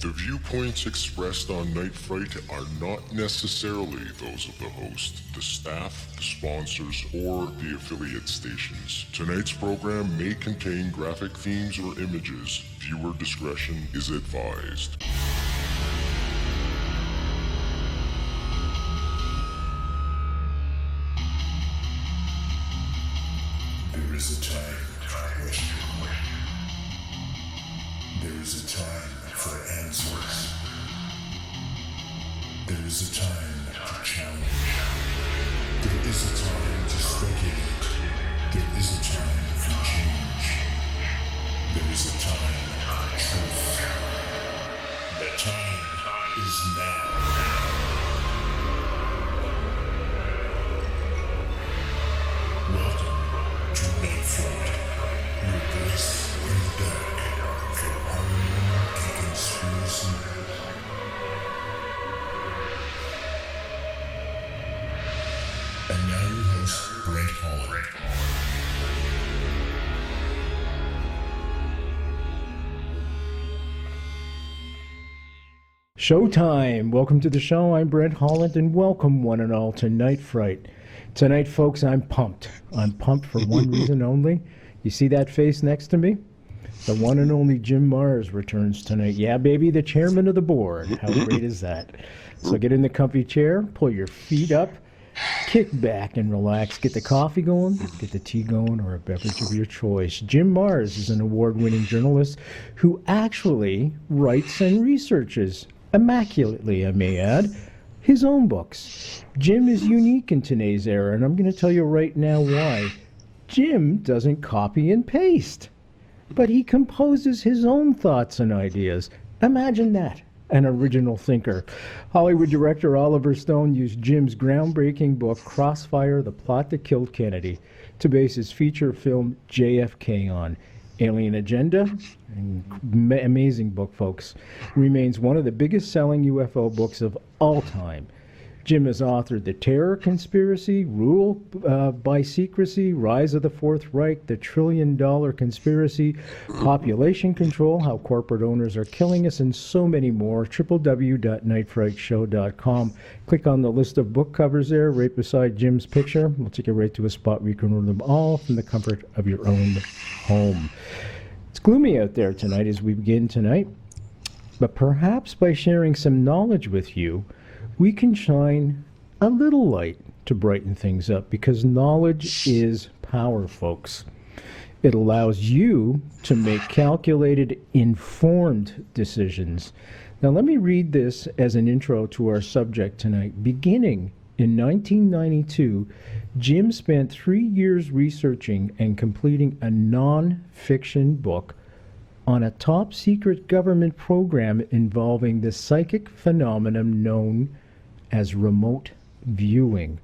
The viewpoints expressed on Night Fright are not necessarily those of the host, the staff, the sponsors, or the affiliate stations. Tonight's program may contain graphic themes or images. Viewer discretion is advised. There is a time for question. There is a time for answers. There is a time to challenge. There is a time to speculate. There is a time for change. There is a time for truth. The time is now. Welcome to Night Fright, your voice in the dark for horror and conspiracy. And now your host, Brent Holland. Showtime! Welcome to the show. I'm Brent Holland, and welcome one and all to Night Fright. Tonight, folks, I'm pumped. I'm pumped for one reason only. You see that face next to me? The one and only Jim MARRS returns tonight. Yeah, baby, the chairman of the board. How great is that? So get in the comfy chair, pull your feet up, kick back and relax. Get the coffee going, get the tea going, or a beverage of your choice. Jim MARRS is an award-winning journalist who actually writes and researches, immaculately, I may add, his own books. Jim is unique in today's era, and I'm going to tell you right now why. Jim doesn't copy and paste, but he composes his own thoughts and ideas. Imagine that. An original thinker. Hollywood director Oliver Stone used Jim's groundbreaking book, Crossfire, The Plot That Killed Kennedy, to base his feature film JFK on. Alien Agenda, amazing book, folks, remains one of the biggest selling UFO books of all time. Jim has authored The Terror Conspiracy, Rule by Secrecy, Rise of the Fourth Reich, The $1 Trillion Conspiracy, Population Control, How Corporate Owners Are Killing Us, and so many more. www.nightfrightshow.com. Click on the list of book covers there, right beside Jim's picture. We'll take you right to a spot where you can order them all from the comfort of your own home. It's gloomy out there tonight as we begin tonight, but perhaps by sharing some knowledge with you, we can shine a little light to brighten things up, because knowledge is power, folks. It allows you to make calculated, informed decisions. Now, let me read this as an intro to our subject tonight. Beginning in 1992, Jim spent 3 years researching and completing a non-fiction book on a top-secret government program involving the psychic phenomenon known as remote viewing,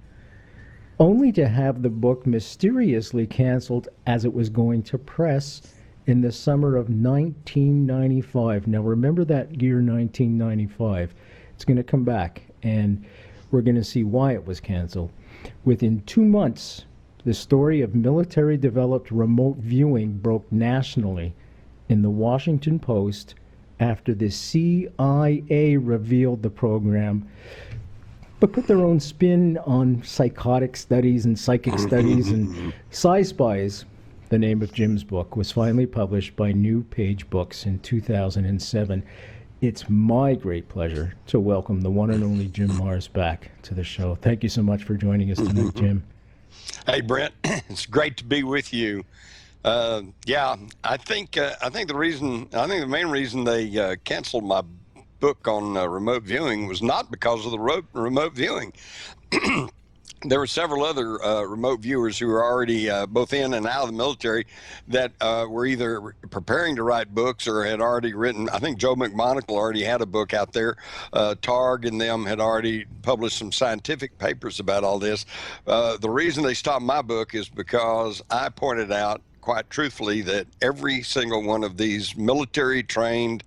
only to have the book mysteriously canceled as it was going to press in the summer of 1995. Now remember that year 1995. It's going to come back, and we're going to see why it was canceled. Within 2 months, the story of military-developed remote viewing broke nationally in the Washington Post after the CIA revealed the program, but put their own spin on psychotic studies and psychic studies. And Sci-Spies, the name of Jim's book, was finally published by New Page Books in 2007. It's my great pleasure to welcome the one and only Jim MARRS back to the show. Thank you so much for joining us tonight, Jim. Hey, Brent, it's great to be with you. Yeah, I think the main reason they canceled my book on remote viewing was not because of the remote viewing. There were several other remote viewers who were already both in and out of the military that were either preparing to write books or had already written. I think Joe McMonagle already had a book out there. Targ and them had already published some scientific papers about all this. The reason they stopped my book is because I pointed out quite truthfully that every single one of these military trained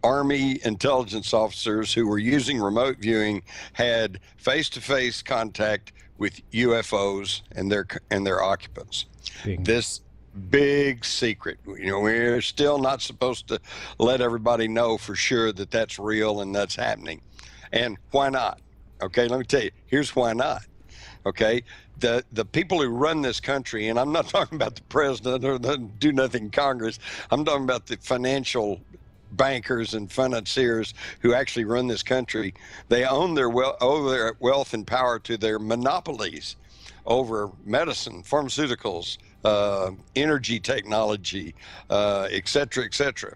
Army intelligence officers who were using remote viewing had face-to-face contact with UFOs and their occupants. Bing. This big secret. We're still not supposed to let everybody know for sure that that's real and that's happening. And why not? Okay, let me tell you, here's why not. Okay, the people who run this country, and I'm not talking about the president or the do nothing Congress, I'm talking about the financial bankers and financiers who actually run this country. They owe their wealth and power to their monopolies over medicine, pharmaceuticals, energy technology, et cetera, et cetera.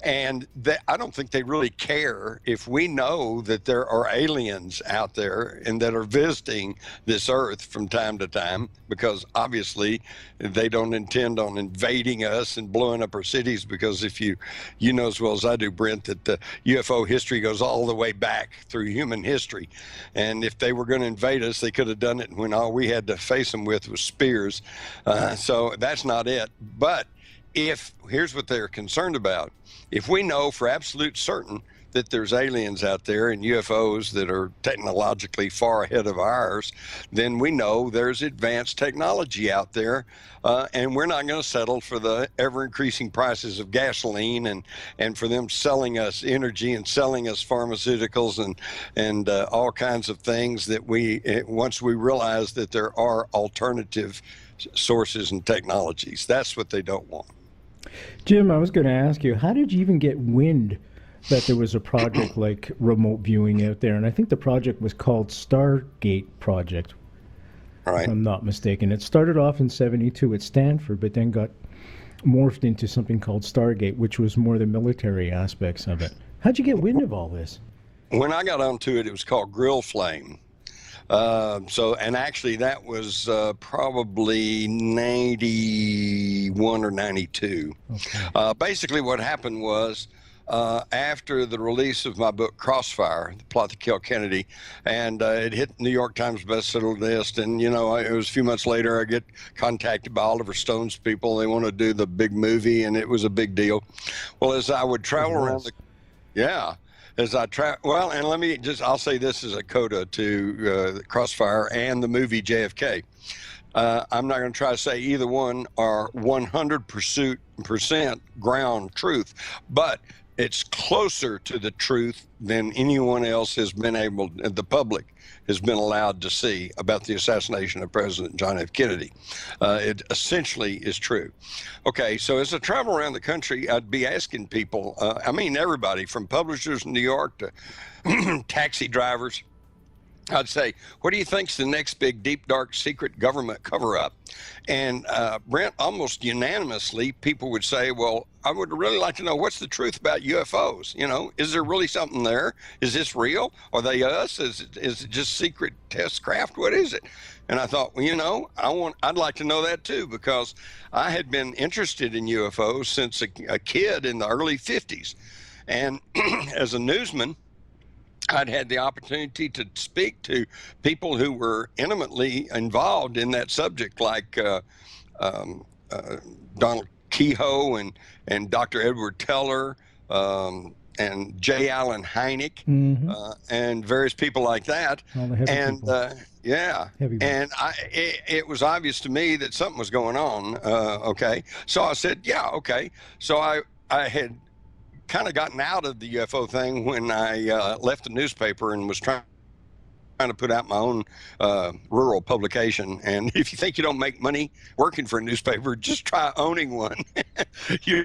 And I don't think they really care if we know that there are aliens out there and that are visiting this earth from time to time, because obviously they don't intend on invading us and blowing up our cities, because if you know as well as I do, Brent, that the UFO history goes all the way back through human history. And if they were going to invade us, they could have done it when all we had to face them with was spears. So that's not it. But here's what they're concerned about. If we know for absolute certain that there's aliens out there and UFOs that are technologically far ahead of ours, then we know there's advanced technology out there, and we're not going to settle for the ever-increasing prices of gasoline and for them selling us energy and selling us pharmaceuticals and all kinds of things that once we realize that there are alternative sources and technologies. That's what they don't want. Jim, I was going to ask you, how did you even get wind that there was a project like remote viewing out there? And I think the project was called Stargate Project, right, if I'm not mistaken. It started off in '72 at Stanford, but then got morphed into something called Stargate, which was more the military aspects of it. How'd you get wind of all this? When I got onto it, it was called Grill Flame. And actually that was probably 91 or 92. Okay. Basically what happened was after the release of my book Crossfire, The Plot to Kill Kennedy, and it hit New York Times bestseller list, and it was a few months later I get contacted by Oliver Stone's people. They want to do the big movie, and it was a big deal. Well, as I would travel around as I well, and I'll say this as a coda to Crossfire and the movie JFK. I'm not going to try to say either one are 100% ground truth, but it's closer to the truth than anyone else has been the public has been allowed to see about the assassination of President John F. Kennedy. It essentially is true. Okay, so as I travel around the country, I'd be asking people, everybody from publishers in New York to taxi drivers, I'd say, what do you think's the next big, deep, dark, secret government cover-up? And Brent, almost unanimously, people would say, well, I would really like to know what's the truth about UFOs. Is there really something there? Is this real? Are they us? Is it just secret test craft? What is it? And I thought, well, I'd like to know that too, because I had been interested in UFOs since a kid in the early 50s. And as a newsman, I'd had the opportunity to speak to people who were intimately involved in that subject, like Donald Kehoe and Dr. Edward Teller and J. Allen Hynek, and various people like that. All the heavy people. And it was obvious to me that something was going on. Okay, so I said, yeah, okay. So I had kind of gotten out of the UFO thing when I left the newspaper and was trying to put out my own rural publication. And if you think you don't make money working for a newspaper, just try owning one. You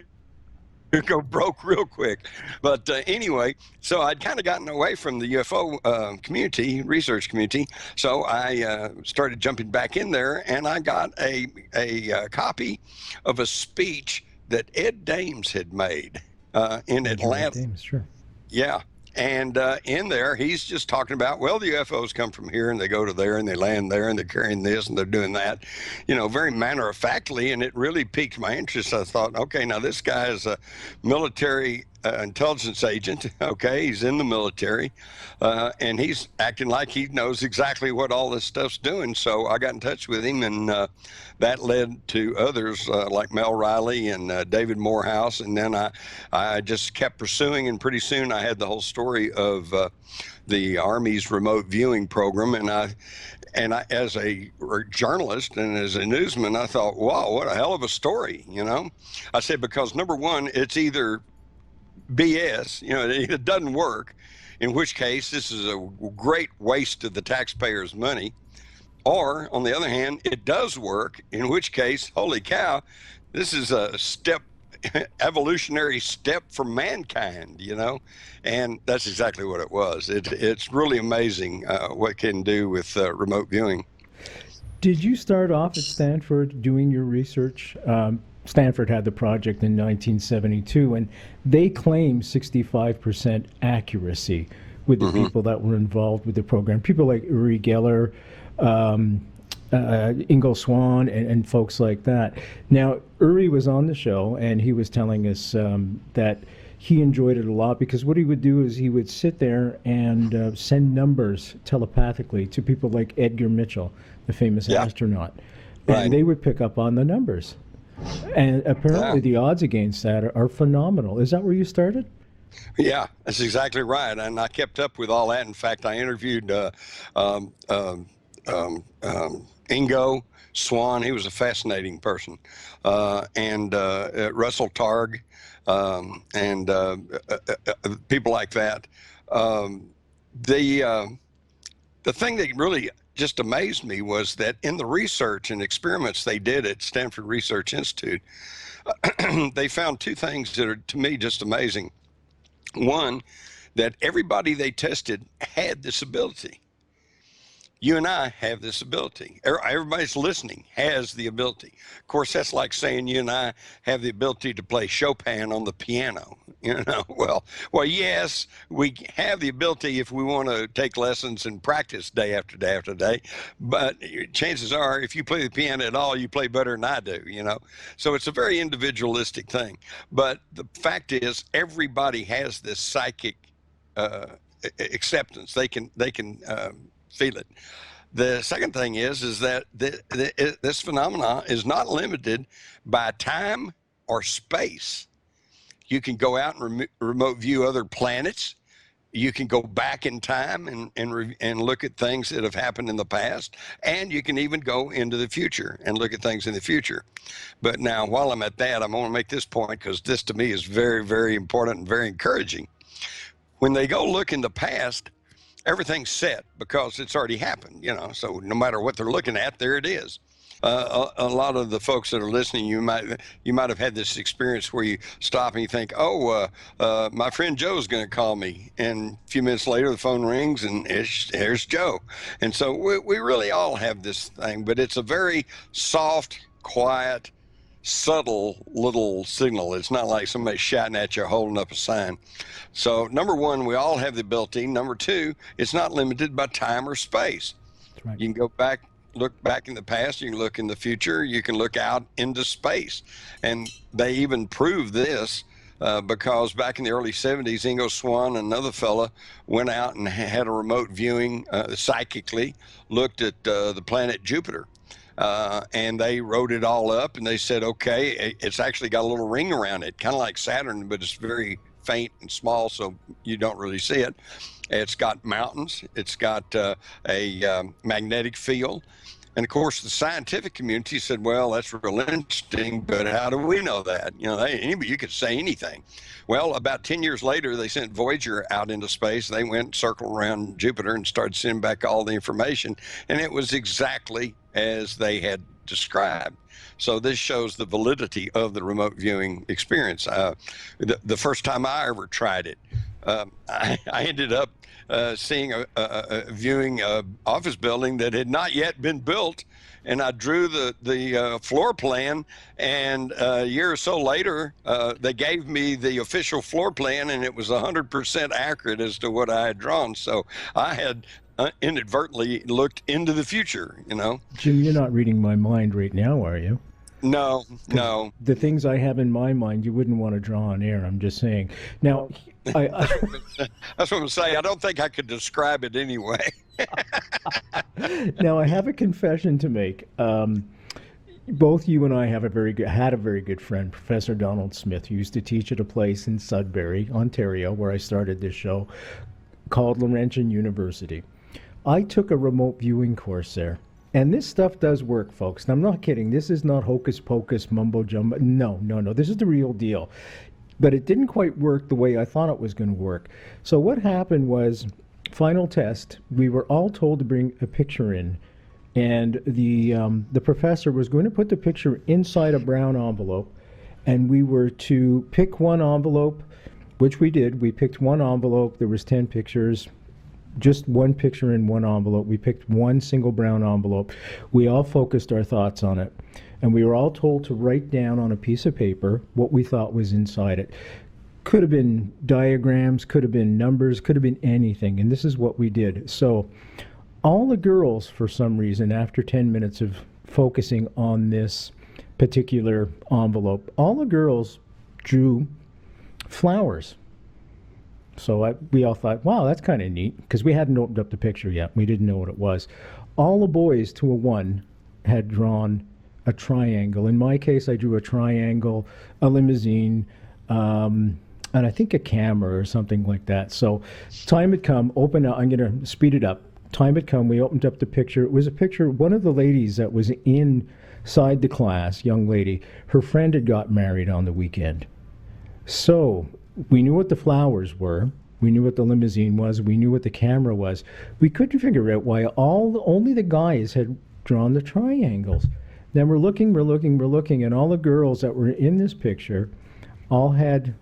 go broke real quick. But anyway, so I'd kind of gotten away from the UFO research community. So I started jumping back in there, and I got a copy of a speech that Ed Dames had made in Atlanta. Dames, sure. Yeah. And in there, he's just talking about, well, the UFOs come from here and they go to there and they land there and they're carrying this and they're doing that, very matter-of-factly. And it really piqued my interest. I thought, okay, now this guy is a military intelligence agent. Okay, he's in the military, and he's acting like he knows exactly what all this stuff's doing. So I got in touch with him, and that led to others like Mel Riley and David Morehouse. And then I just kept pursuing, and pretty soon I had the whole story of the Army's remote viewing program. And I, as a journalist and as a newsman, I thought, wow, what a hell of a story, you know? I said, because number one, it's either BS, you know, it doesn't work, in which case this is a great waste of the taxpayers' money. Or on the other hand, it does work, in which case, holy cow, this is a evolutionary step for mankind, you know? And that's exactly what it was. It's really amazing what it can do with remote viewing. Did you start off at Stanford doing your research? Stanford had the project in 1972, and they claimed 65% accuracy with the people that were involved with the program. People like Uri Geller, Ingo Swann, and folks like that. Now, Uri was on the show, and he was telling us that he enjoyed it a lot, because what he would do is he would sit there and send numbers telepathically to people like Edgar Mitchell, the famous astronaut, and they would pick up on the numbers. And apparently the odds against that are phenomenal. Is that where you started? Yeah, that's exactly right. And I kept up with all that. In fact, I interviewed Ingo Swann. He was a fascinating person. And Russell Targ, and people like that. The thing that really just amazed me was that in the research and experiments they did at Stanford Research Institute, they found two things that are, to me, just amazing. One, that everybody they tested had this ability. You and I have this ability. Everybody's listening has the ability. Of course, that's like saying you and I have the ability to play Chopin on the piano. You know, well, yes, we have the ability if we want to take lessons and practice day after day after day. But chances are, if you play the piano at all, you play better than I do. You know, so it's a very individualistic thing. But the fact is, everybody has this psychic acceptance. They can feel it. The second thing is that this phenomenon is not limited by time or space. You can go out and remote view other planets. You can go back in time and look at things that have happened in the past, and you can even go into the future and look at things in the future. But now, while I'm at that, I'm going to make this point, because this to me is very, very important and very encouraging. When they go look in the past, everything's set because it's already happened, you know, so no matter what they're looking at, there it is. A lot of the folks that are listening, you might have had this experience where you stop and you think, my friend Joe's going to call me, and a few minutes later the phone rings and here's Joe. And so we really all have this thing, but it's a very soft, quiet, subtle little signal. It's not like somebody shouting at you, holding up a sign. So number one, we all have the ability. Number two, it's not limited by time or space. That's right. You can go back, look back in the past, you can look in the future, you can look out into space. And they even prove this because back in the early 70s, Ingo Swann and another fella went out and had a remote viewing, psychically looked at the planet Jupiter. And they wrote it all up, and they said, okay, it's actually got a little ring around it, kind of like Saturn, but it's very faint and small, so you don't really see it. It's got mountains. It's got a magnetic field. And of course, the scientific community said, well, that's real interesting, but how do we know that? You know, you could say anything. Well, about 10 years later, they sent Voyager out into space. They went circle around Jupiter and started sending back all the information. And it was exactly as they had described. So this shows the validity of the remote viewing experience. The first time I ever tried it, I ended up seeing viewing an office building that had not yet been built, and I drew the floor plan, and a year or so later, they gave me the official floor plan, and it was 100% accurate as to what I had drawn. So I had inadvertently looked into the future, you know. Jim, you're not reading my mind right now, are you? No, no. The things I have in my mind, you wouldn't want to draw on air. I'm just saying. Now, That's what I'm saying. I don't think I could describe it anyway. now I have a confession to make. Both you and I had a very good friend, Professor Donald Smith, who used to teach at a place in Sudbury, Ontario, where I started this show, called Laurentian University. I took a remote viewing course there. And this stuff does work, folks. And I'm not kidding. This is not hocus pocus, mumbo jumbo. No. This is the real deal. But it didn't quite work the way I thought it was going to work. So what happened was, final test, we were all told to bring a picture in. And the professor was going to put the picture inside a brown envelope, and we were to pick one envelope, which we did. We picked one envelope. There was 10 pictures, just one picture in one envelope. We picked one single brown envelope. We all focused our thoughts on it, and we were all told to write down on a piece of paper what we thought was inside it. Could have been diagrams, could have been numbers, could have been anything, and this is what we did. So all the girls, for some reason, after 10 minutes of focusing on this particular envelope, all the girls drew flowers. So we all thought, wow, that's kind of neat, because we hadn't opened up the picture yet. We didn't know what it was. All the boys, to a one, had drawn a triangle. In my case, I drew a triangle, a limousine, and I think a camera or something like that. So time had come, open up, I'm going to speed it up. Time had come, we opened up the picture. It was a picture, one of the ladies that was inside the class, young lady, her friend had got married on the weekend. So we knew what the flowers were, we knew what the limousine was, we knew what the camera was. We couldn't figure out why only the guys had drawn the triangles. Then we're looking, and all the girls that were in this picture all had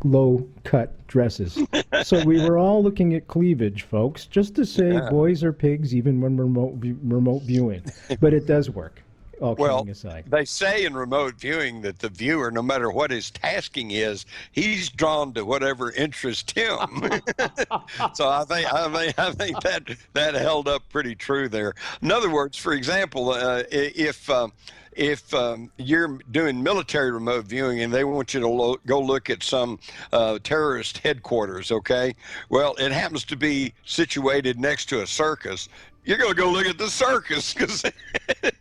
low-cut dresses. So we were all looking at cleavage, folks, just to say boys are pigs even when remote viewing. But it does work, all kidding aside. They say in remote viewing that the viewer, no matter what his tasking is, he's drawn to whatever interests him. So I think that held up pretty true there. In other words, for example, if you're doing military remote viewing and they want you to go look at some terrorist headquarters, okay? Well, it happens to be situated next to a circus. You're going to go look at the circus because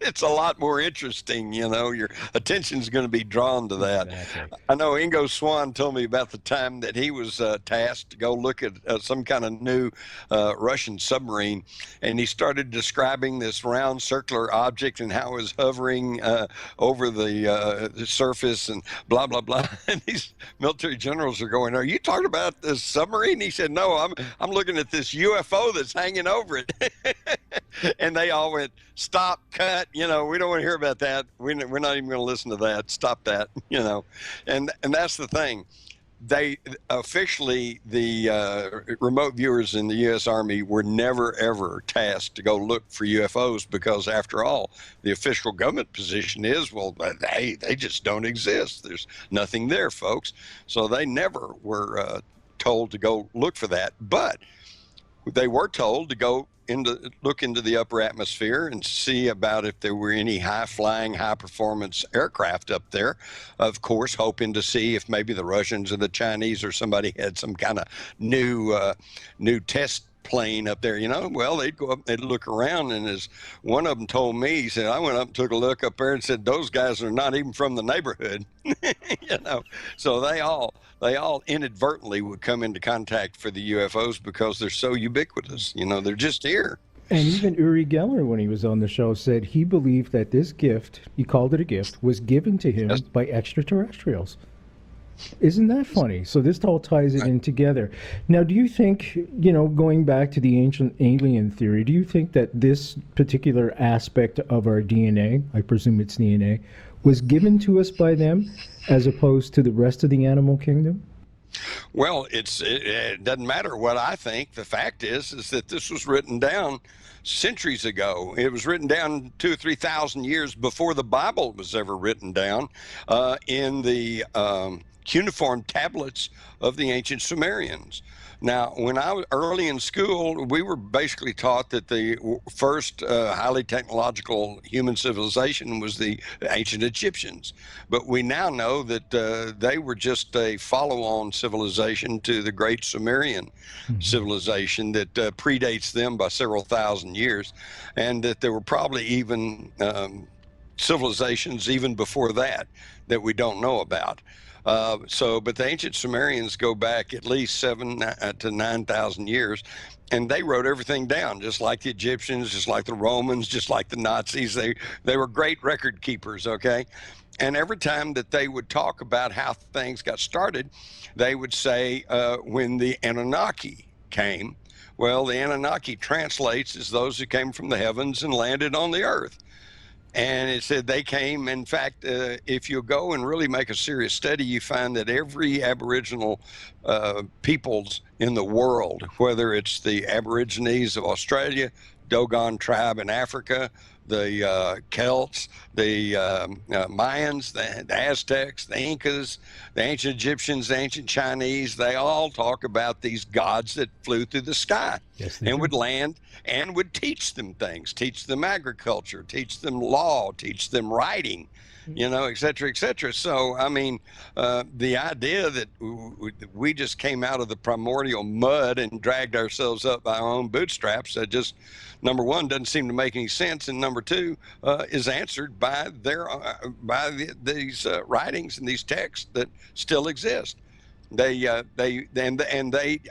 it's a lot more interesting, you know. Your attention's going to be drawn to that. Exactly. I know Ingo Swann told me about the time that he was tasked to go look at some kind of new Russian submarine, and he started describing this round circular object and how it was hovering over the surface and blah, blah, blah. And these military generals are going, "Are you talking about this submarine?" He said, "No, I'm looking at this UFO that's hanging over it." And they all went, "Stop, cut, you know, we don't want to hear about that. We're not even going to listen to that. Stop that," you know. And that's the thing. They officially, the remote viewers in the U.S. Army were never, ever tasked to go look for UFOs because, after all, the official government position is, well, they just don't exist. There's nothing there, folks. So they never were told to go look for that. But they were told to go look into the upper atmosphere and see about if there were any high-flying, high-performance aircraft up there, of course, hoping to see if maybe the Russians or the Chinese or somebody had some kind of new test plane up there, you know. Well, they'd go up, they'd look around, and as one of them told me, he said, "I went up and took a look up there and said, those guys are not even from the neighborhood." You know, so they all inadvertently would come into contact for the UFOs because they're so ubiquitous. You know, they're just here. And even Uri Geller, when he was on the show, said he believed that this gift, he called it a gift, was given to him by extraterrestrials. Isn't that funny? So this all ties it in together. Now, do you think, you know, going back to the ancient alien theory, do you think that this particular aspect of our DNA, I presume it's DNA, was given to us by them as opposed to the rest of the animal kingdom? Well, it doesn't matter what I think. The fact is that this was written down centuries ago. It was written down 2,000 or 3,000 years before the Bible was ever written down in the cuneiform tablets of the ancient Sumerians. Now, when I was early in school, we were basically taught that the first highly technological human civilization was the ancient Egyptians. But we now know that they were just a follow-on civilization to the great Sumerian civilization that predates them by several thousand years, and that there were probably even civilizations even before that we don't know about. But the ancient Sumerians go back at least 7,000 to 9,000 years, and they wrote everything down, just like the Egyptians, just like the Romans, just like the Nazis. They were great record keepers, okay? And every time that they would talk about how things got started, they would say, when the Anunnaki came, well, the Anunnaki translates as those who came from the heavens and landed on the earth. And it said they came. In fact, if you go and really make a serious study, you find that every Aboriginal peoples in the world, whether it's the Aborigines of Australia, Dogon tribe in Africa, the Celts, the Mayans, the Aztecs, the Incas, the ancient Egyptians, the ancient Chinese, they all talk about these gods that flew through the sky and would land and would teach them things, teach them agriculture, teach them law, teach them writing, et cetera, et cetera. So, I mean, the idea that we just came out of the primordial mud and dragged ourselves up by our own bootstraps, just, number one, doesn't seem to make any sense, and number two, is answered by these writings and these texts that still exist. They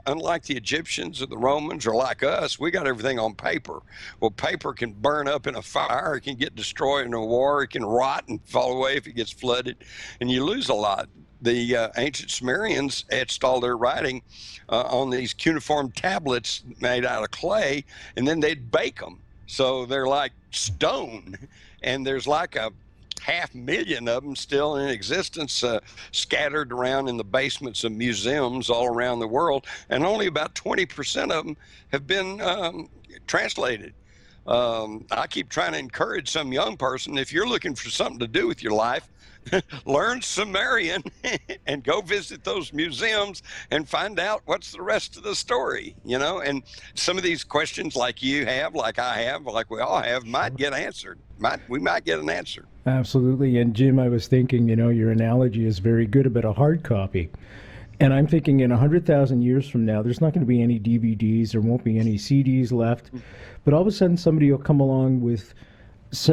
unlike the Egyptians or the Romans or like us, we got everything on paper. Well, paper can burn up in a fire, it can get destroyed in a war, it can rot and fall away if it gets flooded, and you lose a lot. The ancient Sumerians etched all their writing on these cuneiform tablets made out of clay, and then they'd bake them. So they're like stone, and there's like a 500,000 of them still in existence, scattered around in the basements of museums all around the world, and only about 20% of them have been translated. I keep trying to encourage some young person, if you're looking for something to do with your life, learn Sumerian and go visit those museums and find out what's the rest of the story, and some of these questions like you have, like I have, like we all have, might get answered. We might get an answer. Absolutely. And Jim, I was thinking, your analogy is very good about a hard copy. And I'm thinking in 100,000 years from now, there's not going to be any DVDs, there won't be any CDs left. But all of a sudden somebody will come along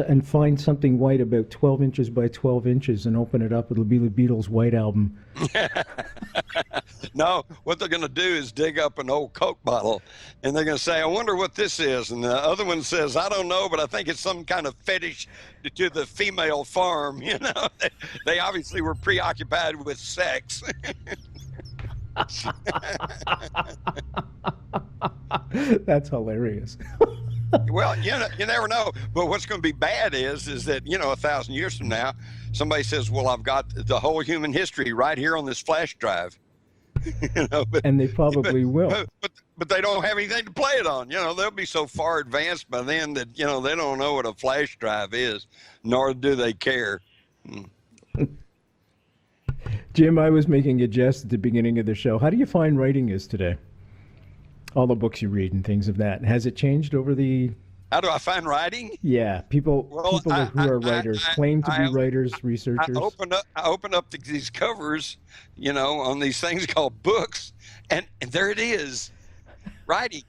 and find something white about 12 inches by 12 inches and open it up. It'll be the Beatles' White Album. No, what they're going to do is dig up an old Coke bottle, and they're going to say, I wonder what this is. And the other one says, I don't know, but I think it's some kind of fetish to the female farm. They obviously were preoccupied with sex. That's hilarious. Well, you never know. But what's going to be bad is that, 1,000 years from now, somebody says, well, I've got the whole human history right here on this flash drive. And they probably will. But they don't have anything to play it on. They'll be so far advanced by then that, they don't know what a flash drive is, nor do they care. Jim, I was making a jest at the beginning of the show. How do you find writing is today? All the books you read and things of that. Has it changed over the... How do I find writing? Yeah, people who are writers claim to be writers, researchers. I open up these covers, on these things called books, and there it is, writing.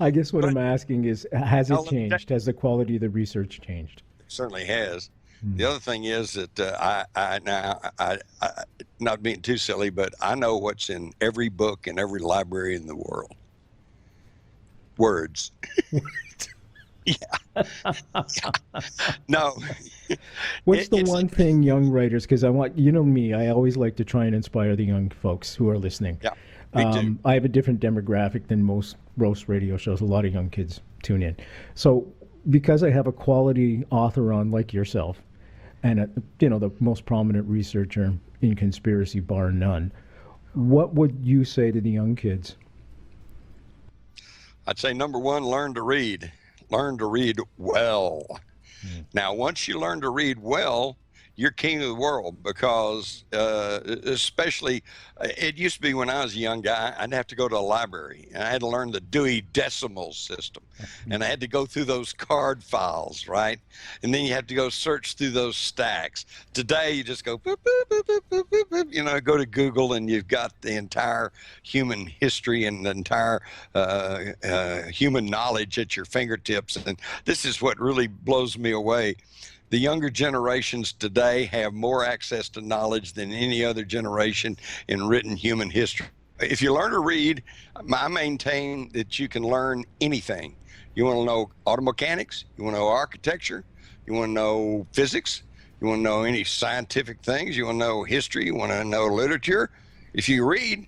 I guess what I'm asking is, has it changed? Has the quality of the research changed? It certainly has. The other thing is that I not being too silly, but I know what's in every book in every library in the world. Words. Yeah. No. What's the one thing young writers, because I want, me, I always like to try and inspire the young folks who are listening. Yeah, me too. I have a different demographic than most roast radio shows. A lot of young kids tune in. So because I have a quality author on like yourself, and the most prominent researcher in conspiracy bar none, what would you say to the young kids? I'd say number one, learn to read. Learn to read well. Now, once you learn to read well, you're king of the world, because especially it used to be when I was a young guy, I'd have to go to a library and I had to learn the Dewey Decimal System, and I had to go through those card files, right? And then you have to go search through those stacks. Today you just go boop, boop, boop, boop, boop, boop, boop, go to Google and you've got the entire human history and the entire human knowledge at your fingertips. And this is what really blows me away. The younger generations today have more access to knowledge than any other generation in written human history. If you learn to read, I maintain that you can learn anything. You want to know auto mechanics, you want to know architecture, you want to know physics, you want to know any scientific things, you want to know history, you want to know literature. If you read,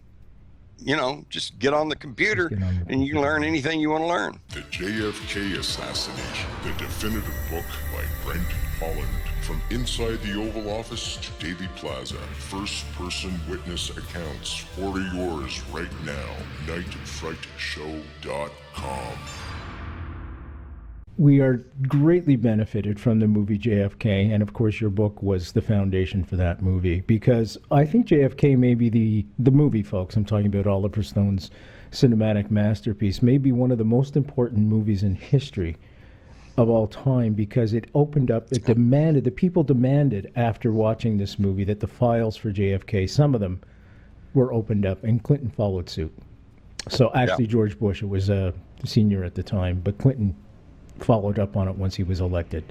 just get on the computer and you can learn anything you want to learn. The JFK Assassination, the definitive book by Brent Holland. From inside the Oval Office to Dealey Plaza, first-person witness accounts. Order yours right now. nightfrightshow.com. We are greatly benefited from the movie JFK, and of course your book was the foundation for that movie, because I think JFK may be the movie, folks, I'm talking about Oliver Stone's cinematic masterpiece, may be one of the most important movies in history of all time, because it opened up, the people demanded after watching this movie that the files for JFK, some of them were opened up, and Clinton followed suit. So actually George Bush was a senior at the time, but Clinton followed up on it once he was elected.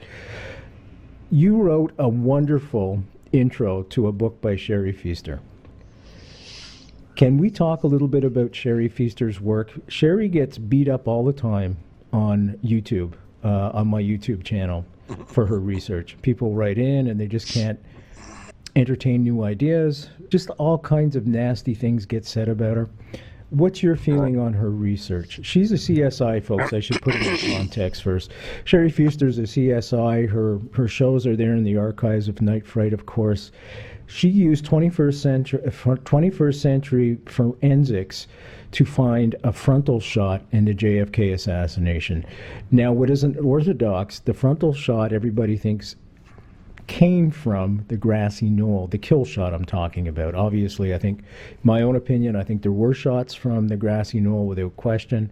You wrote a wonderful intro to a book by Sherry Feaster. Can we talk a little bit about Sherry Feaster's work? Sherry gets beat up all the time on YouTube, on my YouTube channel, for her research. People write in and they just can't entertain new ideas. Just all kinds of nasty things get said about her. What's your feeling on her research? She's a CSI, folks. I should put it in context first. Sherry Feaster's a CSI. Her shows are there in the archives of Night Fright, of course. She used 21st century forensics to find a frontal shot in the JFK assassination. Now, what isn't orthodox, the frontal shot, everybody thinks, came from the Grassy Knoll, the kill shot I'm talking about. Obviously, I think, my own opinion, I think there were shots from the Grassy Knoll without question,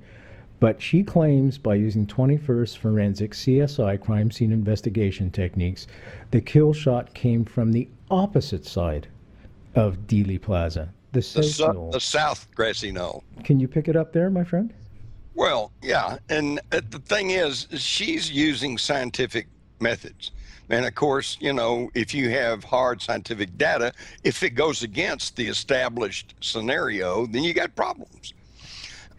but she claims by using 21st forensic CSI crime scene investigation techniques, the kill shot came from the opposite side of Dealey Plaza, the South Grassy Knoll. Can you pick it up there, my friend? Well, yeah, and the thing is, she's using scientific methods. And of course, if you have hard scientific data, if it goes against the established scenario, then you got problems.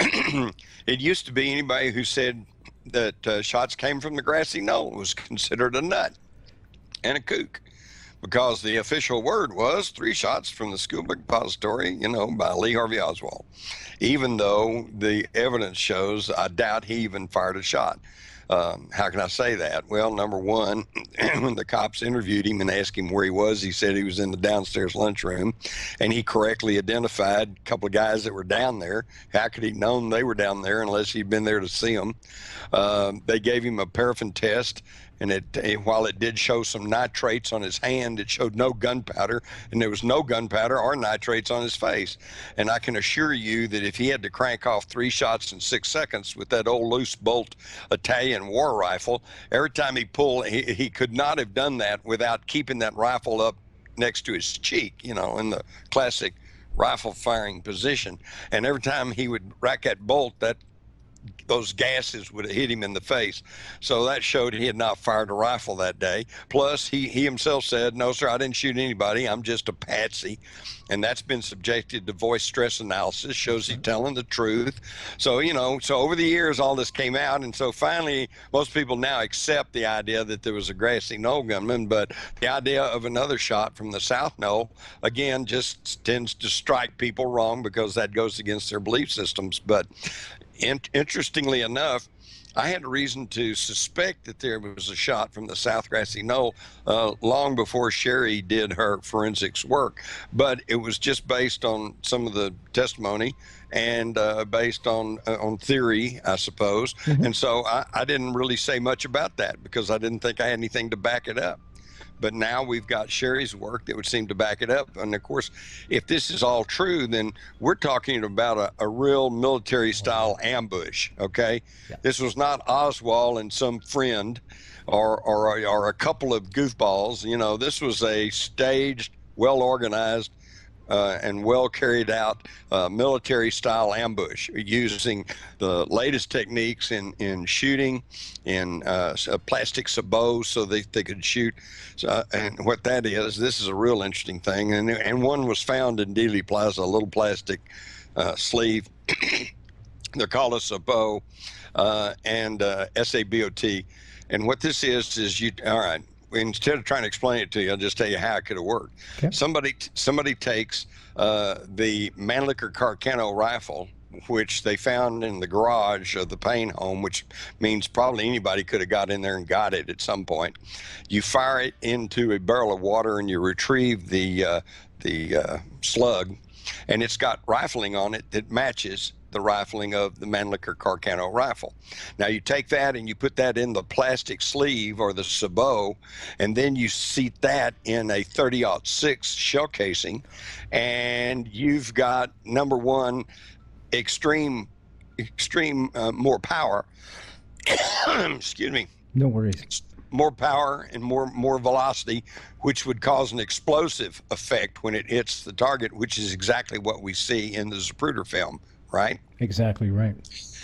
It used to be anybody who said that shots came from the Grassy Knoll was considered a nut and a kook, because the official word was 3 shots from the school book depository, by Lee Harvey Oswald, even though the evidence shows I doubt he even fired a shot. How can I say that? Well, number one, when the cops interviewed him and asked him where he was, he said he was in the downstairs lunchroom, and he correctly identified a couple of guys that were down there. How could he known they were down there unless he'd been there to see them? They gave him a paraffin test, and while it did show some nitrates on his hand, it showed no gunpowder, and there was no gunpowder or nitrates on his face. And I can assure you that if he had to crank off 3 shots in 6 seconds with that old loose bolt Italian war rifle, every time he pulled, he could not have done that without keeping that rifle up next to his cheek, in the classic rifle firing position. And every time he would rack that bolt, those gases would have hit him in the face. So that showed he had not fired a rifle that day. Plus, he himself said, "No, sir, I didn't shoot anybody. I'm just a patsy." And that's been subjected to voice stress analysis, shows he's telling the truth. So, so over the years, all this came out. And so finally, most people now accept the idea that there was a Grassy Knoll gunman, but the idea of another shot from the South Knoll, again, just tends to strike people wrong because that goes against their belief systems. But interestingly enough, I had a reason to suspect that there was a shot from the South Grassy Knoll long before Sherry did her forensics work, but it was just based on some of the testimony and based on theory, I suppose. Mm-hmm. And so I didn't really say much about that because I didn't think I had anything to back it up. but now we've got Sherry's work that would seem to back it up. And of course, if this is all true, then we're talking about a real military style ambush. Okay. Yeah. This was not Oswald and some friend or a couple of goofballs. You know, this was a staged, well organized, and well carried out military style ambush using the latest techniques in shooting, in plastic sabots so they could shoot. And what that is, this is a real interesting thing. And one was found in Dealey Plaza, a little plastic sleeve. They're called a sabot and SABOT. And what this is you, all right, instead of trying to explain it to you, I'll just tell you how it could have worked. Okay. Somebody takes the Mannlicher Carcano rifle, which they found in the garage of the Payne home, which means probably anybody could have got in there and got it at some point. You fire it into a barrel of water and you retrieve the slug, and it's got rifling on it that matches the rifling of the Mannlicher Carcano rifle. Now you take that and you put that in the plastic sleeve or the sabot, and then you seat that in a 30-06 shell casing, and you've got, number one, extreme more power. Excuse me. No worries. More power and more velocity, which would cause an explosive effect when it hits the target, which is exactly what we see in the Zapruder film. Right? Exactly right.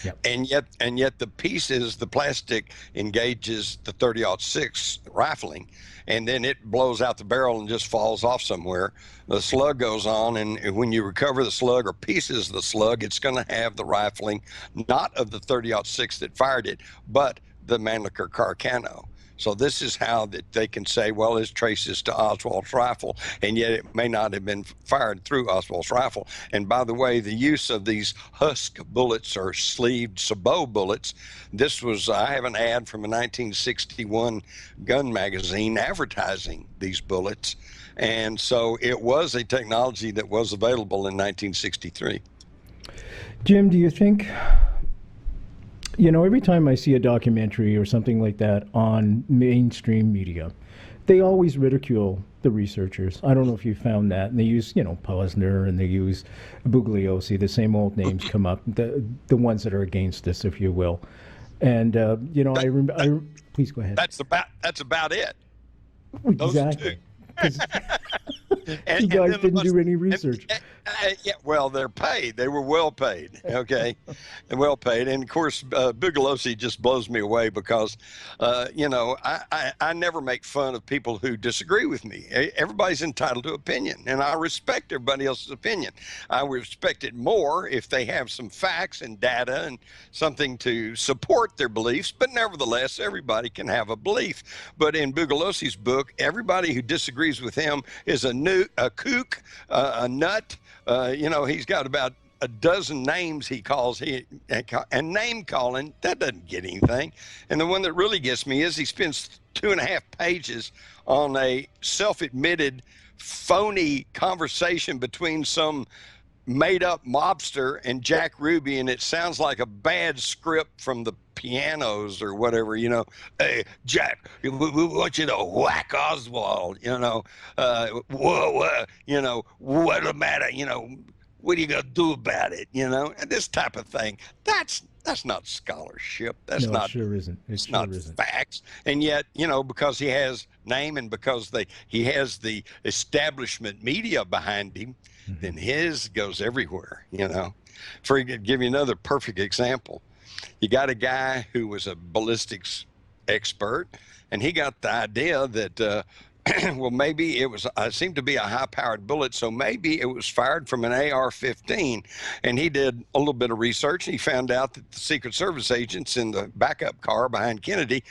Yep. And yet the pieces, the plastic engages the 30-06 rifling, and then it blows out the barrel and just falls off somewhere. The slug goes on, and when you recover the slug or pieces of the slug, it's going to have the rifling, not of the 30-06 that fired it, but the Mannlicher Carcano. So this is how that they can say, well, this traces to Oswald's rifle, and yet it may not have been fired through Oswald's rifle. And by the way, the use of these husk bullets or sleeved sabot bullets, this was, I have an ad from a 1961 gun magazine advertising these bullets. And so it was a technology that was available in 1963. Jim, do you think... You know, every time I see a documentary or something like that on mainstream media, they always ridicule the researchers. I don't know if you found that. And they use, you know, Posner and they use Bugliosi. The same old names come up, the ones that are against us, if you will. And, you know, please go ahead. That's about it. Exactly. You guys didn't do any research. Yeah, well, they're paid. They were well paid. Okay, and well paid. And of course, Bugliosi just blows me away because, you know, I never make fun of people who disagree with me. Everybody's entitled to opinion, and I respect everybody else's opinion. I respect it more if they have some facts and data and something to support their beliefs. But nevertheless, everybody can have a belief. But in Bugliosi's book, everybody who disagrees with him is a kook, a nut. You know, he's got about a dozen names he calls, and name calling, that doesn't get anything. And the one that really gets me is he spends 2.5 pages on a self-admitted phony conversation between some made-up mobster and Jack Ruby, and it sounds like a bad script from the Pianos or whatever, you know. Hey, Jack, we want you to whack Oswald, you know. You know, what's the matter, you know, what are you going to do about it, you know? And this type of thing, that's not scholarship. That's no, not, it sure isn't. It's sure not isn't. Facts. And yet, you know, because he has name and because he has the establishment media behind him, then his goes everywhere, you know. For give you another perfect example, you got a guy who was a ballistics expert, and he got the idea that well, maybe it was seemed to be a high-powered bullet, so maybe it was fired from an AR-15. And he did a little bit of research, and he found out that the Secret Service agents in the backup car behind Kennedy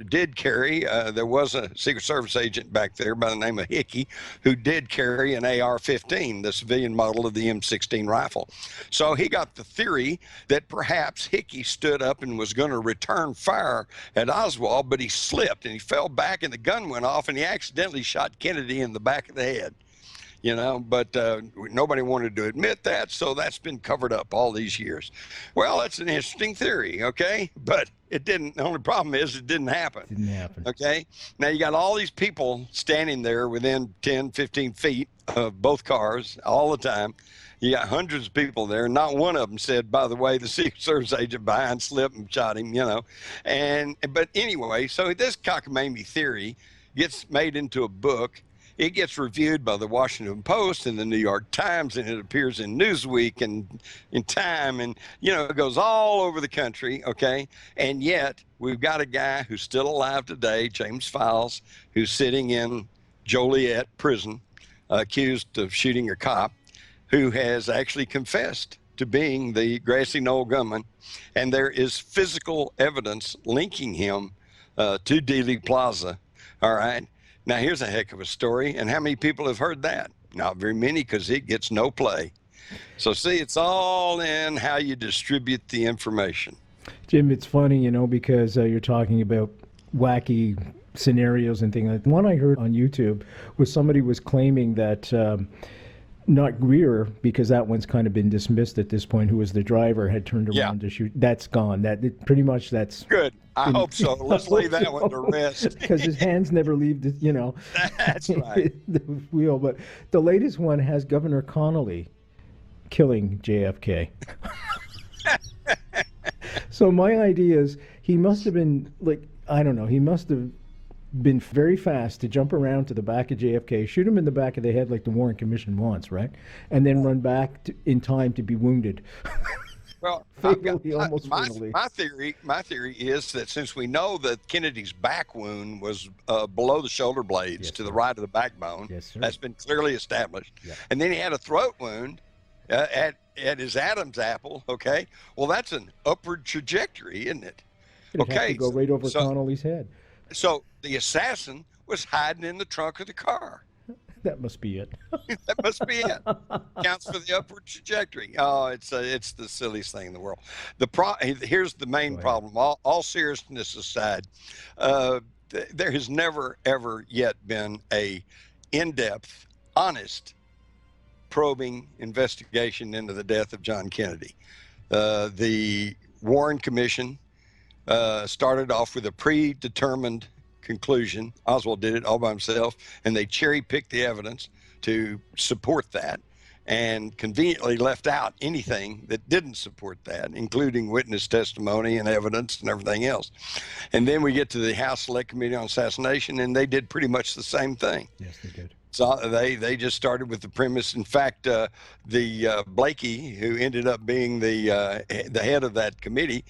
did carry, there was a Secret Service agent back there by the name of Hickey who did carry an AR-15, the civilian model of the M16 rifle. So he got the theory that perhaps Hickey stood up and was going to return fire at Oswald, but he slipped, and he fell back, and the gun went off, and he accidentally shot Kennedy in the back of the head. but nobody wanted to admit that, so that's been covered up all these years. Well, that's an interesting theory, okay? But it didn't. The only problem is it didn't happen. Didn't happen. Okay? Now you got all these people standing there within 10, 15 feet of both cars all the time. You got hundreds of people there. Not one of them said, by the way, the Secret Service agent behind slipped and shot him, But anyway, so this cockamamie theory gets made into a book. It gets reviewed by the Washington Post and the New York Times, and it appears in Newsweek and in Time, and, it goes all over the country, okay? And yet, we've got a guy who's still alive today, James Files, who's sitting in Joliet prison, accused of shooting a cop, who has actually confessed to being the Grassy Knoll gunman, and there is physical evidence linking him to Dealey Plaza, all right? Now, here's a heck of a story, and how many people have heard that? Not very many, because it gets no play. So, see, it's all in how you distribute the information. Jim, it's funny, because you're talking about wacky scenarios and things. One I heard on YouTube was somebody was claiming that not Greer, because that one's kind of been dismissed at this point, who was the driver, had turned around to shoot. That's gone. Pretty much that's good. I hope so. Let's leave that one to rest. Because his hands never leave the, That's right. the wheel. But the latest one has Governor Connolly killing JFK. So my idea is he must have been he must have been very fast to jump around to the back of JFK, shoot him in the back of the head like the Warren Commission wants, right? And then run back in time to be wounded. Well, my theory is that since we know that Kennedy's back wound was below the shoulder blades to the right of the backbone, that's been clearly established. Yeah. And then he had a throat wound at his Adam's apple. Okay, well, that's an upward trajectory, isn't it? It'd have to go right over Connolly's head. So the assassin was hiding in the trunk of the car. That must be it. That must be it. Counts for the upward trajectory. Oh, it's the silliest thing in the world. Here's the main problem. All seriousness aside, there has never ever yet been a in-depth, honest, probing investigation into the death of John Kennedy. The Warren Commission started off with a predetermined conclusion. Oswald did it all by himself, and they cherry-picked the evidence to support that and conveniently left out anything that didn't support that, including witness testimony and evidence and everything else. And then we get to the House Select Committee on Assassination, and they did pretty much the same thing. Yes, they did. So they just started with the premise. In fact, the Blakey, who ended up being the head of that committee,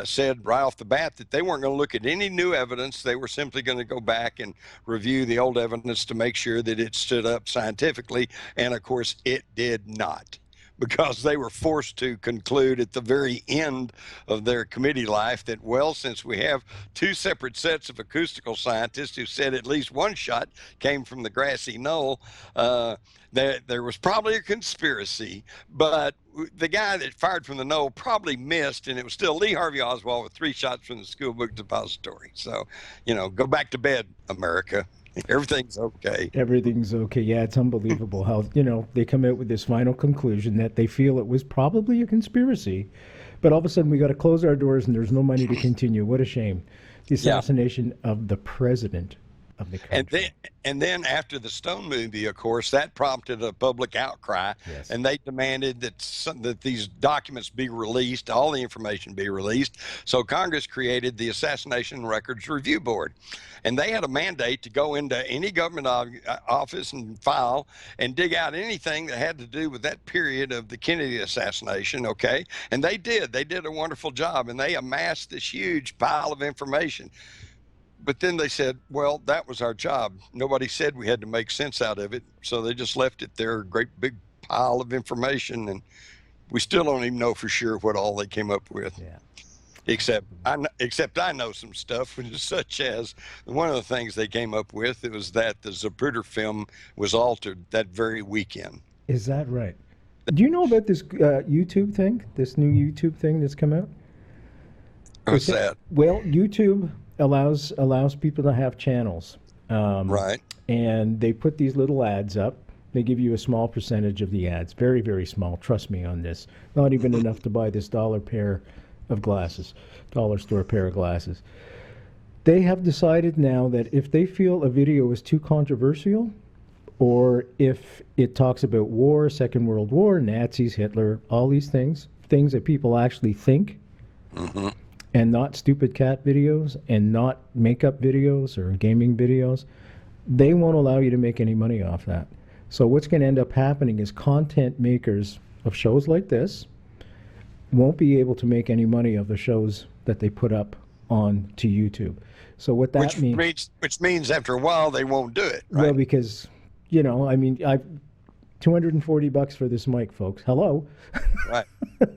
said right off the bat that they weren't going to look at any new evidence. They were simply going to go back and review the old evidence to make sure that it stood up scientifically. And of course, it did not, because they were forced to conclude at the very end of their committee life that, well, since we have two separate sets of acoustical scientists who said at least one shot came from the Grassy Knoll, there was probably a conspiracy, but the guy that fired from the knoll probably missed, and it was still Lee Harvey Oswald with 3 shots from the school book depository. So, go back to bed, America. Everything's okay. Everything's okay. Yeah, it's unbelievable how, they come out with this final conclusion that they feel it was probably a conspiracy. But all of a sudden we got to close our doors and there's no money to continue. What a shame. The assassination of the president of the country. And then after the Stone movie, of course, that prompted a public outcry, and they demanded that these documents be released, all the information be released. So Congress created the Assassination Records Review Board, and they had a mandate to go into any government office and file and dig out anything that had to do with that period of the Kennedy assassination, okay? And they did. They did a wonderful job, and they amassed this huge pile of information. But then they said, well, that was our job. Nobody said we had to make sense out of it. So they just left it there, a great big pile of information. And we still don't even know for sure what all they came up with. Yeah. Except I know some stuff, such as one of the things they came up with, it was that the Zapruder film was altered that very weekend. Is that right? Do you know about this YouTube thing, this new YouTube thing that's come out? What's that? Well, YouTube allows people to have channels. Right. And they put these little ads up. They give you a small percentage of the ads, very, very small. Trust me on this. Not even enough to buy this dollar pair of glasses, dollar store pair of glasses. They have decided now that if they feel a video is too controversial, or if it talks about war, Second World War, Nazis, Hitler, all these things that people actually think, and not stupid cat videos, and not makeup videos or gaming videos, they won't allow you to make any money off that. So what's going to end up happening is content makers of shows like this won't be able to make any money of the shows that they put up on to YouTube. So what that which means after a while they won't do it, right? Well, because, you know, I mean, I've $240 for this mic, folks. Hello. Right.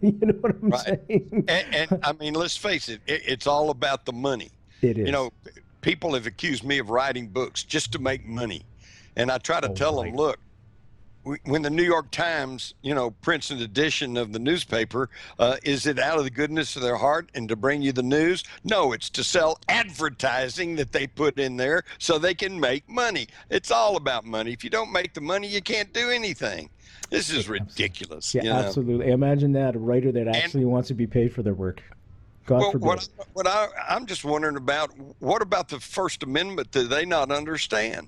You know what I'm saying? And I mean, let's face it, it's all about the money. It is. You know, people have accused me of writing books just to make money. And I try to tell them, look, when the New York Times, you know, prints an edition of the newspaper, is it out of the goodness of their heart and to bring you the news? No, it's to sell advertising that they put in there so they can make money. It's all about money. If you don't make the money, you can't do anything. This is ridiculous. Yeah, you know? Absolutely. Imagine that, a writer that actually wants to be paid for their work. God forbid. I'm just wondering about, what about the First Amendment that they not understand?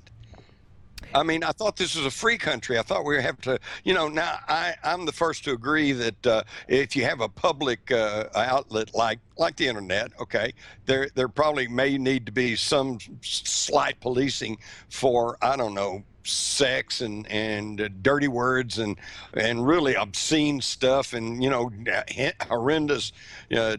I mean, I thought this was a free country. I thought we have to, you know, now I'm the first to agree that if you have a public outlet like the internet, okay, there probably may need to be some slight policing for, I don't know, sex and dirty words and really obscene stuff and, you know, horrendous, well,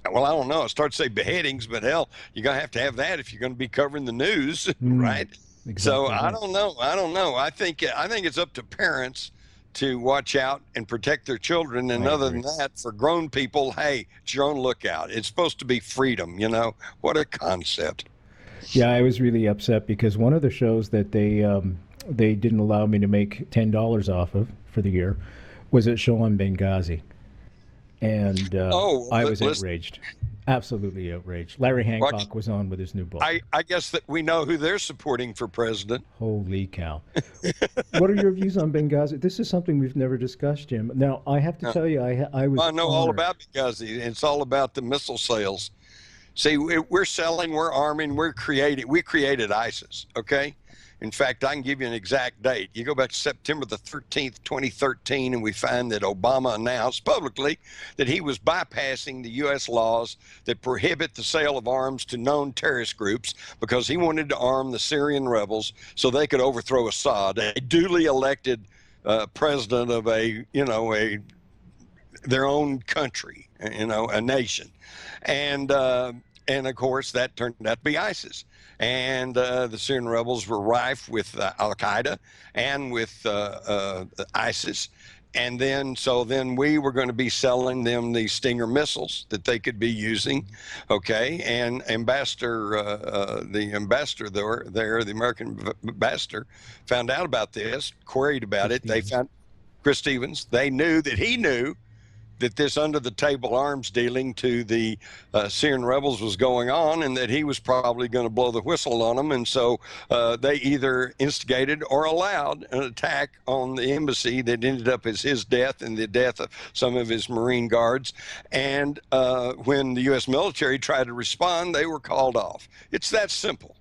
I don't know. I start to say beheadings, but hell, you're going to have that if you're going to be covering the news, right? Exactly. So I don't know. I think it's up to parents to watch out and protect their children. And other than that, for grown people, hey, it's your own lookout. It's supposed to be freedom, you know? What a concept. Yeah, I was really upset because one of the shows that they didn't allow me to make $10 off of for the year was a show on Benghazi. And I was outraged. Absolutely outraged. Larry Hancock was on with his new book. I guess that we know who they're supporting for president. Holy cow. What are your views on Benghazi? This is something we've never discussed, Jim. Now, I have to tell you, I know all about Benghazi. It's all about the missile sales. See, we're selling, we're arming, we created ISIS, okay? In fact, I can give you an exact date. You go back to September the 13th, 2013, and we find that Obama announced publicly that he was bypassing the U.S. laws that prohibit the sale of arms to known terrorist groups because he wanted to arm the Syrian rebels so they could overthrow Assad, a duly elected president of their own country, you know, a nation. And of course, that turned out to be ISIS. And the Syrian rebels were rife with Al-Qaeda and with ISIS. And then we were going to be selling them the Stinger missiles that they could be using, okay? And the American ambassador, found out about this, queried about it. They found Chris Stevens. They knew that he knew that this under-the-table arms dealing to the Syrian rebels was going on and that he was probably going to blow the whistle on them. And so they either instigated or allowed an attack on the embassy that ended up as his death and the death of some of his Marine guards. And when the U.S. military tried to respond, they were called off. It's that simple.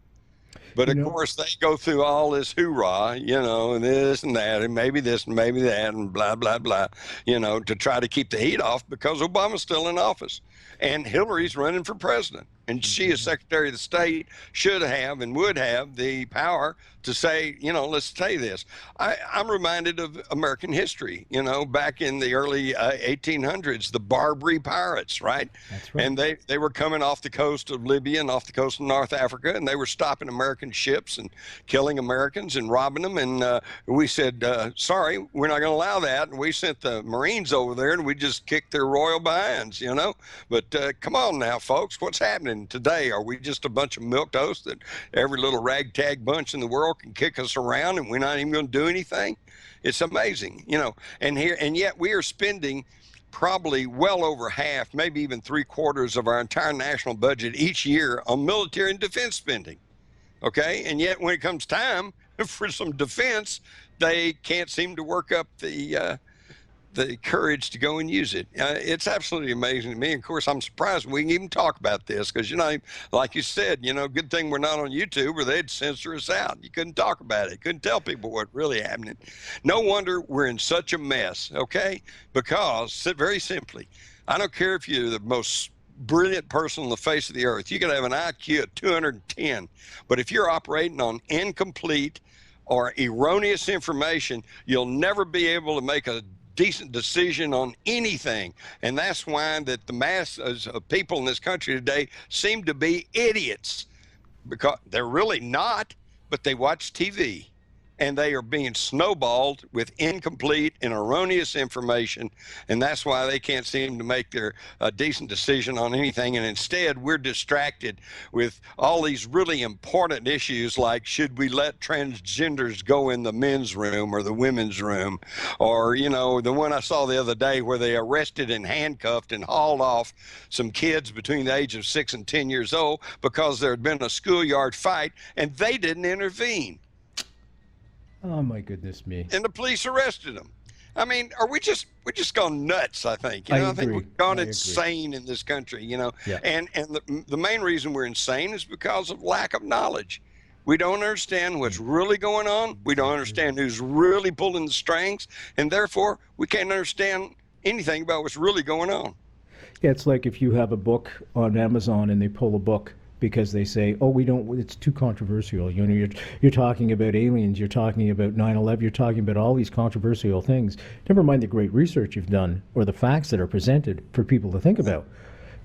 But of course, they go through all this hoorah, you know, and this and that, and maybe this and maybe that, and blah, blah, blah, you know, to try to keep the heat off because Obama's still in office. And Hillary's running for president. And she, as Secretary of the State, should have and would have the power to say, you know, let's say this. I'm reminded of American history, you know, back in the early 1800s, the Barbary pirates, right? That's right. And they were coming off the coast of Libya and off the coast of North Africa, and they were stopping American ships and killing Americans and robbing them. And we said, sorry, we're not going to allow that. And we sent the Marines over there, and we just kicked their royal behinds, you know. But come on now, folks, what's happening today? Are we just a bunch of milquetoast that every little ragtag bunch in the world can kick us around and we're not even going to do anything? It's amazing, you know. And yet we are spending probably well over half, maybe even 3/4 of our entire national budget each year on military and defense spending. Okay, and yet when it comes time, for some defense, they can't seem to work up the courage to go and use it. It's absolutely amazing to me. Of course, I'm surprised we can even talk about this because, like you said, good thing we're not on YouTube or they'd censor us out. You couldn't talk about it. Couldn't tell people what's really happening. No wonder we're in such a mess, okay? Because, very simply, I don't care if you're the most brilliant person on the face of the earth. You could have an IQ of 210, but if you're operating on incomplete or erroneous information, you'll never be able to make a decent decision on anything. And that's why that the masses of people in this country today seem to be idiots, because they're really not, but they watch TV and they are being snowballed with incomplete and erroneous information, and that's why they can't seem to make their decent decision on anything. And instead, we're distracted with all these really important issues like, should we let transgenders go in the men's room or the women's room? Or, the one I saw the other day where they arrested and handcuffed and hauled off some kids between the age of 6 and 10 years old because there had been a schoolyard fight and they didn't intervene. Oh my goodness me! And the police arrested them. I mean, we just gone nuts? I think. I think we've gone insane in this country. Yeah. And the main reason we're insane is because of lack of knowledge. We don't understand what's really going on. We don't understand who's really pulling the strings, and therefore we can't understand anything about what's really going on. Yeah, it's like if you have a book on Amazon and they pull a book because they say, oh, it's too controversial. You're talking about aliens, you're talking about 9/11, you're talking about all these controversial things. Never mind the great research you've done or the facts that are presented for people to think about.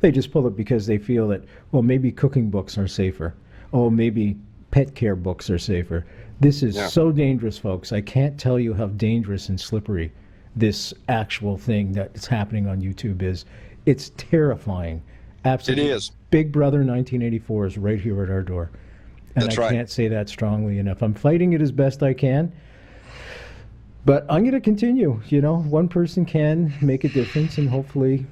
They just pull it because they feel that, well, maybe cooking books are safer. Oh, maybe pet care books are safer. This is so dangerous, folks. I can't tell you how dangerous and slippery this actual thing that's happening on YouTube is. It's terrifying. Absolutely. It is. Big Brother 1984 is right here at our door. And That's I right. can't say that strongly enough. I'm fighting it as best I can. But I'm going to continue. One person can make a difference, and hopefully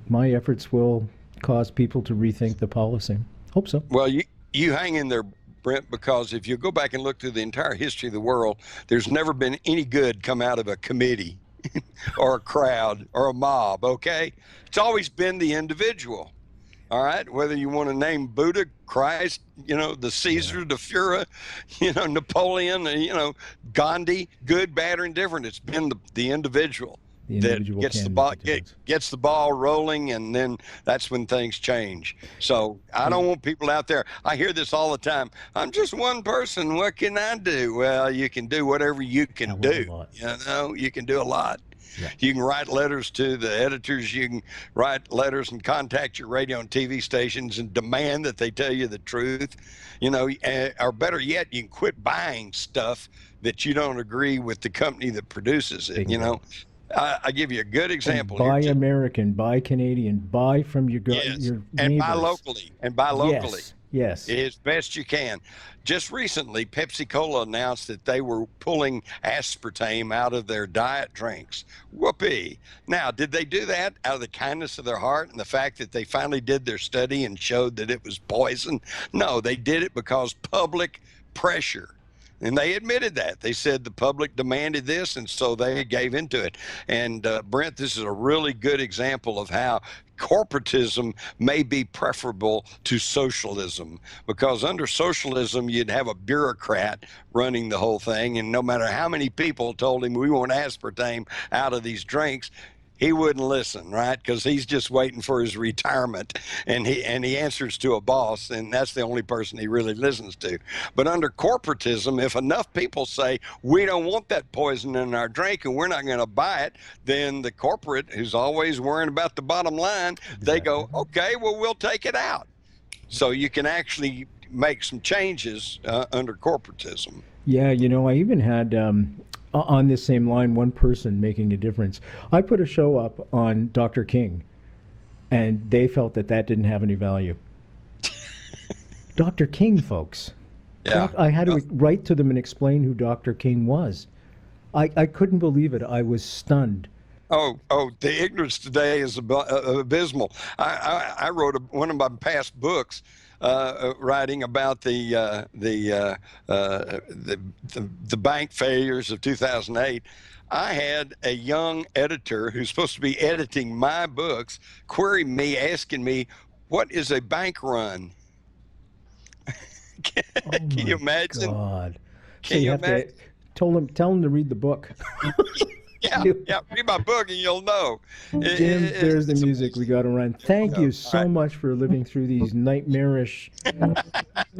my efforts will cause people to rethink the policy. Hope so. Well, you hang in there, Brent, because if you go back and look through the entire history of the world, there's never been any good come out of a committee or a crowd or a mob, okay? It's always been the individual. All right, whether you want to name Buddha, Christ, the Caesar, the Fuhrer, Napoleon, Gandhi, good, bad, or indifferent. It's been the individual that gets the ball rolling, and then that's when things change. So I don't want people out there. I hear this all the time. I'm just one person. What can I do? Well, you can do whatever you can do. You can do a lot. Yeah. You can write letters to the editors. You can write letters and contact your radio and TV stations and demand that they tell you the truth. Or better yet, you can quit buying stuff that you don't agree with the company that produces it. I give you a good example. Buy American, buy Canadian, buy from your neighbors. And buy locally. Yes. As best you can. Just recently, Pepsi-Cola announced that they were pulling aspartame out of their diet drinks. Whoopee. Now, did they do that out of the kindness of their heart and the fact that they finally did their study and showed that it was poison? No, they did it because public pressure. And they admitted that. They said the public demanded this, and so they gave into it. And Brent, this is a really good example of how corporatism may be preferable to socialism, because under socialism, you'd have a bureaucrat running the whole thing. And no matter how many people told him we want aspartame out of these drinks, he wouldn't listen, right? Because he's just waiting for his retirement, and he answers to a boss, and that's the only person he really listens to. But under corporatism, if enough people say we don't want that poison in our drink and we're not going to buy it, then the corporate, who's always worrying about the bottom line, they go, okay, well, we'll take it out. So you can actually make some changes under corporatism. Yeah, I even had on this same line, one person making a difference. I put a show up on Dr. King, and they felt that didn't have any value. Dr. King, folks. Yeah. I had to write to them and explain who Dr. King was. I couldn't believe it. I was stunned. Oh, the ignorance today is abysmal. I wrote one of my past books writing about the bank failures of 2008. I had a young editor who's supposed to be editing my books query me, asking me, "What is a bank run?" Can you imagine? God. Can so you you have imagine? to tell him to read the book. Yeah, read my book and you'll know. Jim, there's the It's music. We got to run. Thank you so right. much for living through these nightmarish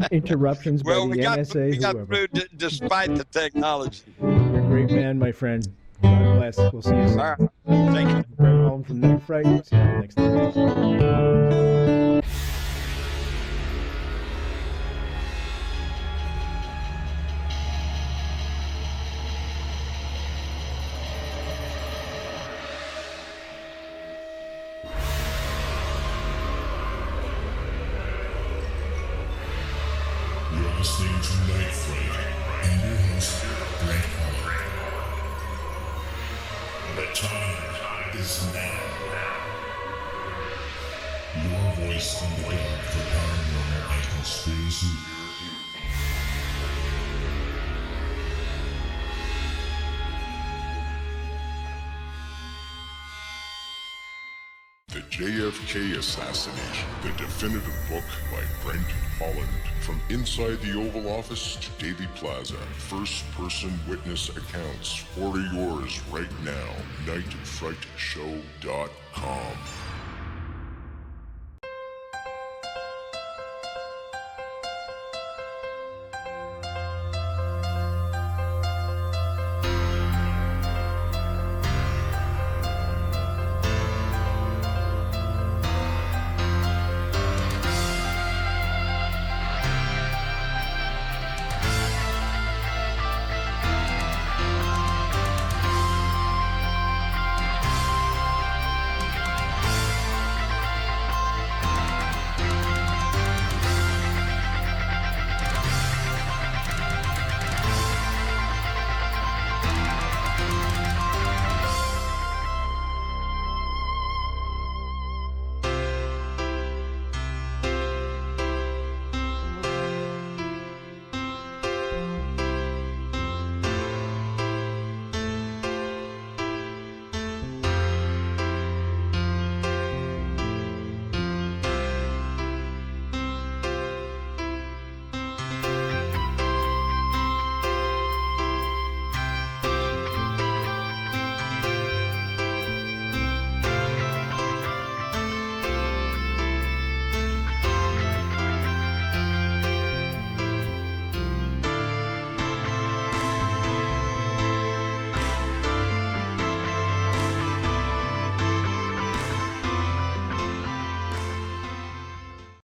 interruptions by Well, the NSA, we got whoever. through despite the technology. You're a great man, my friend. God bless. We'll see you soon. All right. Thank you. Brent Holm from Night Fright. See you next time. You're listening to Night Fright and your host, Brent Holm. The time is now. Your voice on the dark for paranormal and conspiracy. The JFK Assassination, the definitive book by Brent Holland. From inside the Oval Office to Dealey Plaza, first-person witness accounts. Order yours right now. NightFrightShow.com.